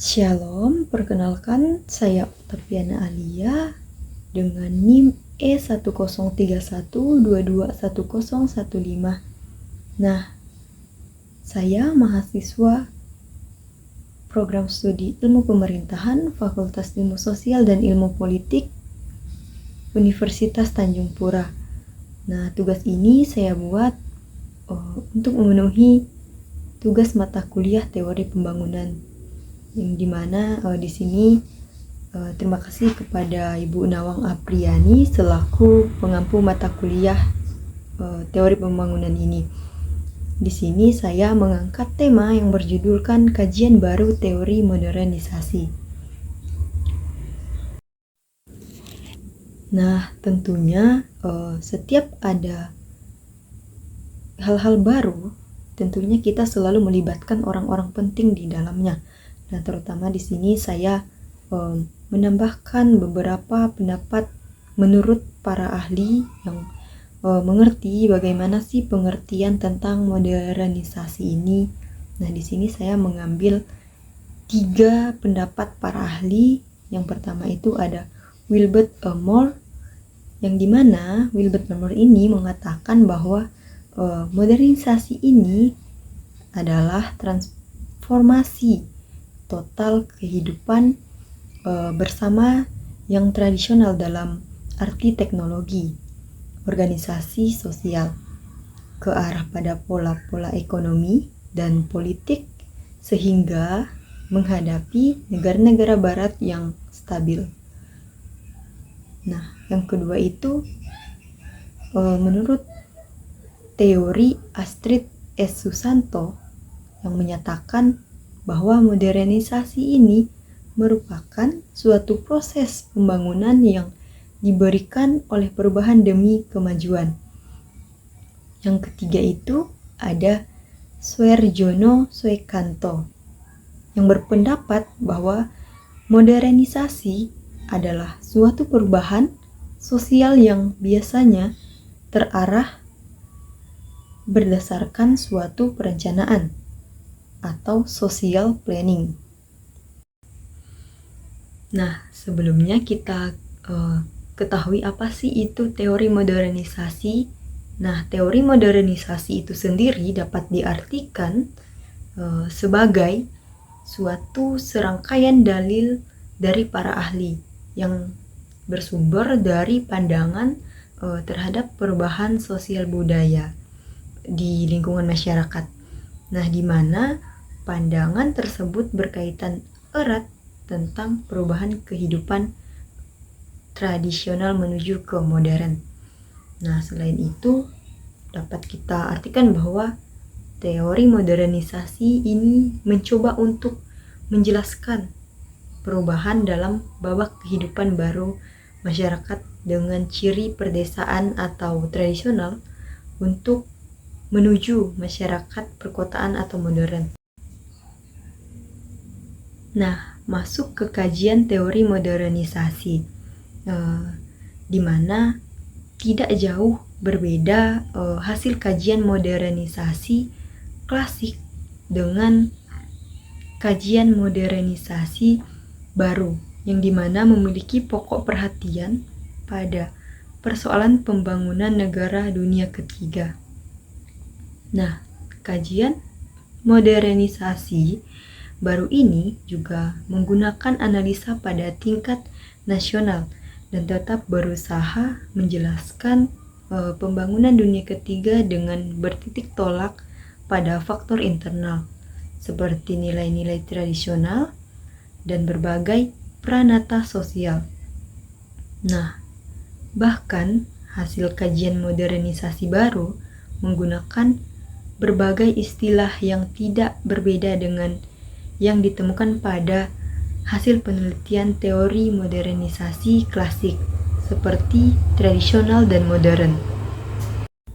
Shalom, perkenalkan saya Oktaviana Alia dengan NIM E1031221015. Nah, saya mahasiswa program studi Ilmu Pemerintahan Fakultas Ilmu Sosial dan Ilmu Politik Universitas Tanjung Pura. Nah, tugas ini saya buat untuk memenuhi tugas mata kuliah teori pembangunan, yang dimana di sini terima kasih kepada Ibu Nawang Apriani selaku pengampu mata kuliah teori pembangunan ini. Di sini saya mengangkat tema yang berjudulkan kajian baru teori modernisasi. Nah, tentunya setiap ada hal-hal baru, tentunya kita selalu melibatkan orang-orang penting di dalamnya. Nah, terutama di sini saya menambahkan beberapa pendapat menurut para ahli yang mengerti bagaimana sih pengertian tentang modernisasi ini. Nah, di sini saya mengambil 3 pendapat para ahli. Yang pertama itu ada Wilbert Elmore, yang dimana Wilbert Elmore ini mengatakan bahwa modernisasi ini adalah transformasi total kehidupan bersama yang tradisional dalam arti teknologi, organisasi sosial, ke arah pada pola-pola ekonomi dan politik sehingga menghadapi negara-negara barat yang stabil. Nah, yang kedua itu menurut teori Astrid S. Susanto yang menyatakan bahwa modernisasi ini merupakan suatu proses pembangunan yang diberikan oleh perubahan demi kemajuan. Yang ketiga itu ada Suarjono Suekanto yang berpendapat bahwa modernisasi adalah suatu perubahan sosial yang biasanya terarah berdasarkan suatu perencanaan atau social planning. Nah, sebelumnya kita ketahui apa sih itu teori modernisasi. Nah, teori modernisasi itu sendiri dapat diartikan sebagai suatu serangkaian dalil dari para ahli yang bersumber dari pandangan terhadap perubahan sosial budaya di lingkungan masyarakat. Nah, di mana pandangan tersebut berkaitan erat tentang perubahan kehidupan tradisional menuju ke modern. Nah, selain itu dapat kita artikan bahwa teori modernisasi ini mencoba untuk menjelaskan perubahan dalam babak kehidupan baru masyarakat dengan ciri perdesaan atau tradisional untuk menuju masyarakat perkotaan atau modern. Nah, masuk ke kajian teori modernisasi, di mana tidak jauh berbeda hasil kajian modernisasi klasik dengan kajian modernisasi baru, yang dimana memiliki pokok perhatian pada persoalan pembangunan negara dunia ketiga. Nah, kajian modernisasi baru ini juga menggunakan analisa pada tingkat nasional dan tetap berusaha menjelaskan pembangunan dunia ketiga dengan bertitik tolak pada faktor internal seperti nilai-nilai tradisional dan berbagai pranata sosial. Nah, bahkan hasil kajian modernisasi baru menggunakan berbagai istilah yang tidak berbeda dengan yang ditemukan pada hasil penelitian teori modernisasi klasik seperti tradisional dan modern.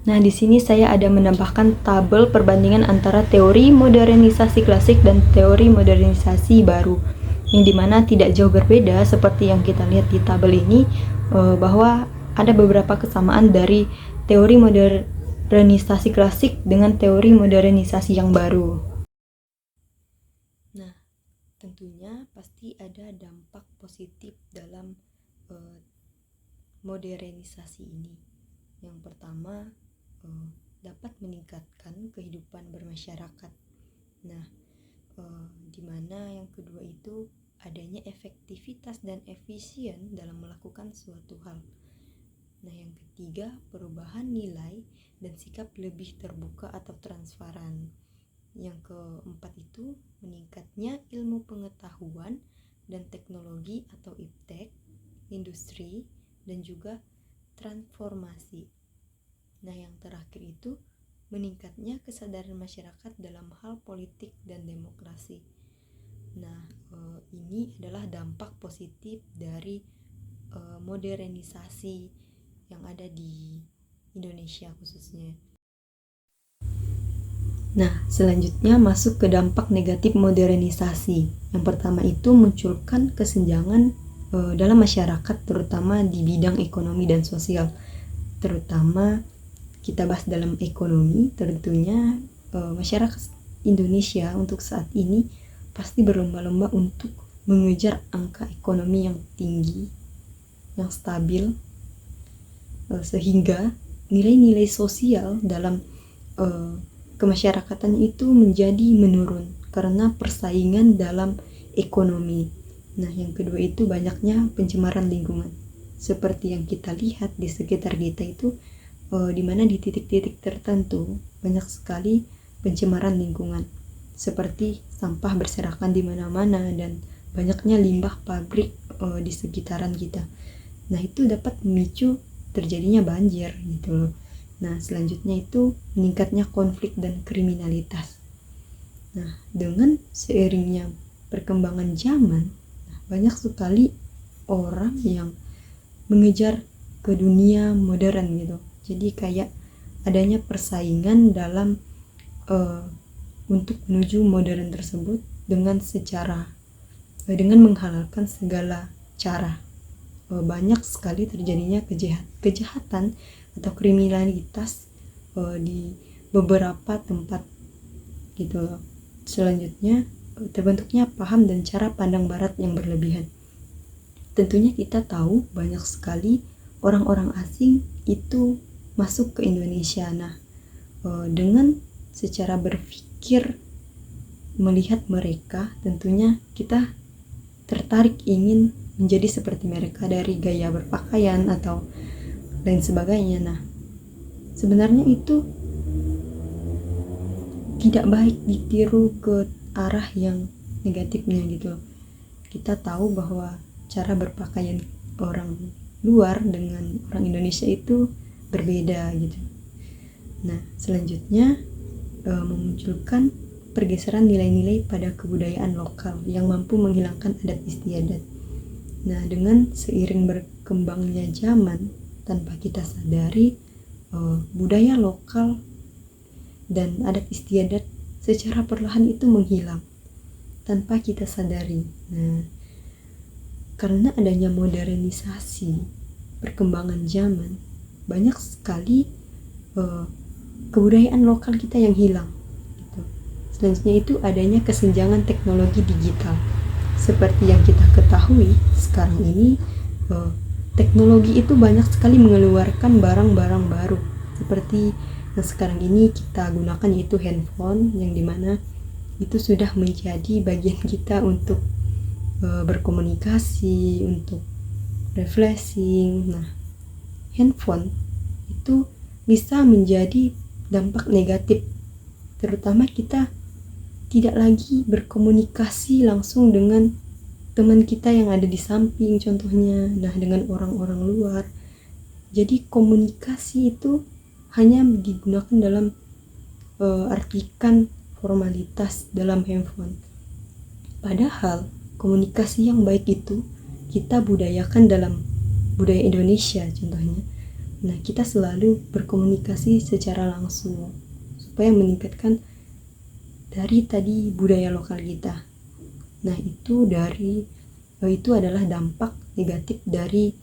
Nah, di sini saya ada menambahkan tabel perbandingan antara teori modernisasi klasik dan teori modernisasi baru, yang dimana tidak jauh berbeda seperti yang kita lihat di tabel ini, bahwa ada beberapa kesamaan dari teori modernisasi klasik dengan teori modernisasi yang baru. Nah, tentunya pasti ada dampak positif dalam modernisasi ini. Yang pertama, dapat meningkatkan kehidupan bermasyarakat. Nah, di mana yang kedua itu adanya efektivitas dan efisien dalam melakukan suatu hal. Nah, yang ketiga, perubahan nilai dan sikap lebih terbuka atau transparan. Yang keempat itu meningkatnya ilmu pengetahuan dan teknologi atau iptek, industri, dan juga transformasi. Nah, yang terakhir itu meningkatnya kesadaran masyarakat dalam hal politik dan demokrasi. Nah, ini adalah dampak positif dari modernisasi yang ada di Indonesia khususnya. Nah, selanjutnya masuk ke dampak negatif modernisasi. Yang pertama itu munculkan kesenjangan dalam masyarakat, terutama di bidang ekonomi dan sosial. Terutama kita bahas dalam ekonomi, tentunya masyarakat Indonesia untuk saat ini pasti berlomba-lomba untuk mengejar angka ekonomi yang tinggi, yang stabil, sehingga nilai-nilai sosial dalam kemasyarakatan itu menjadi menurun karena persaingan dalam ekonomi. Nah, yang kedua itu banyaknya pencemaran lingkungan. Seperti yang kita lihat di sekitar kita itu, di mana di titik-titik tertentu banyak sekali pencemaran lingkungan. Seperti sampah berserakan di mana-mana dan banyaknya limbah pabrik di sekitaran kita. Nah, itu dapat memicu terjadinya banjir gitu loh. Nah, selanjutnya itu meningkatnya konflik dan kriminalitas. Nah, dengan seiringnya perkembangan zaman, banyak sekali orang yang mengejar ke dunia modern gitu. Jadi kayak adanya persaingan dalam untuk menuju modern tersebut dengan menghalalkan segala cara. Banyak sekali terjadinya kejahatan atau kriminalitas di beberapa tempat gitu loh. Selanjutnya terbentuknya paham dan cara pandang barat yang berlebihan. Tentunya kita tahu banyak sekali orang-orang asing itu masuk ke Indonesia. Nah, dengan secara berpikir melihat mereka, tentunya kita tertarik ingin menjadi seperti mereka dari gaya berpakaian atau lain sebagainya. Nah, sebenarnya itu tidak baik ditiru ke arah yang negatifnya gitu. Kita tahu bahwa cara berpakaian orang luar dengan orang Indonesia itu berbeda gitu. Nah, selanjutnya memunculkan pergeseran nilai-nilai pada kebudayaan lokal yang mampu menghilangkan adat istiadat. Nah, dengan seiring berkembangnya zaman, tanpa kita sadari, budaya lokal dan adat istiadat secara perlahan itu menghilang tanpa kita sadari. Nah, karena adanya modernisasi, perkembangan zaman, banyak sekali kebudayaan lokal kita yang hilang gitu. Selanjutnya itu adanya kesenjangan teknologi digital. Seperti yang kita ketahui sekarang ini, teknologi itu banyak sekali mengeluarkan barang-barang baru seperti yang sekarang ini kita gunakan, yaitu handphone, yang dimana itu sudah menjadi bagian kita untuk berkomunikasi, untuk refreshing. Nah, handphone itu bisa menjadi dampak negatif, terutama kita tidak lagi berkomunikasi langsung dengan teman kita yang ada di samping contohnya, nah dengan orang-orang luar. Jadi komunikasi itu hanya digunakan dalam artikan formalitas dalam handphone. Padahal komunikasi yang baik itu kita budayakan dalam budaya Indonesia contohnya. Nah, kita selalu berkomunikasi secara langsung supaya meningkatkan dari tadi budaya lokal kita. Nah, itu adalah dampak negatif dari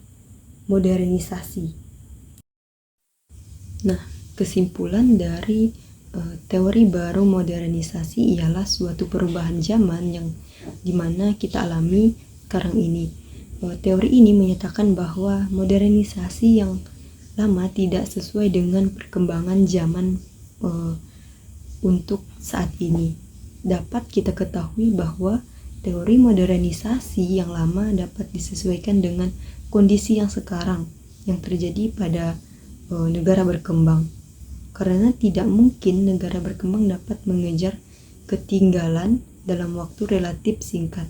modernisasi. Nah, kesimpulan dari teori baru modernisasi ialah suatu perubahan zaman yang dimana kita alami sekarang ini. Teori ini menyatakan bahwa modernisasi yang lama tidak sesuai dengan perkembangan zaman untuk saat ini. Dapat kita ketahui bahwa teori modernisasi yang lama dapat disesuaikan dengan kondisi yang sekarang yang terjadi pada negara berkembang. Karena tidak mungkin negara berkembang dapat mengejar ketinggalan dalam waktu relatif singkat.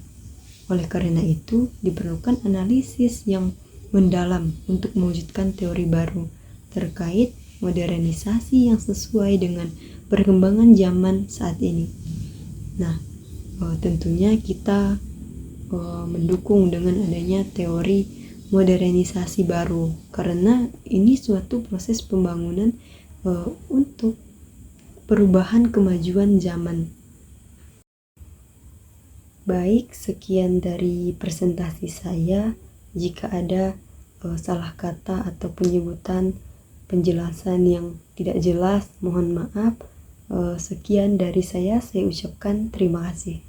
Oleh karena itu, diperlukan analisis yang mendalam untuk mewujudkan teori baru terkait modernisasi yang sesuai dengan perkembangan zaman saat ini. Nah, tentunya kita mendukung dengan adanya teori modernisasi baru karena ini suatu proses pembangunan untuk perubahan kemajuan zaman. Baik, sekian dari presentasi saya. Jika ada salah kata atau penyebutan penjelasan yang tidak jelas, mohon maaf. Sekian dari saya ucapkan terima kasih.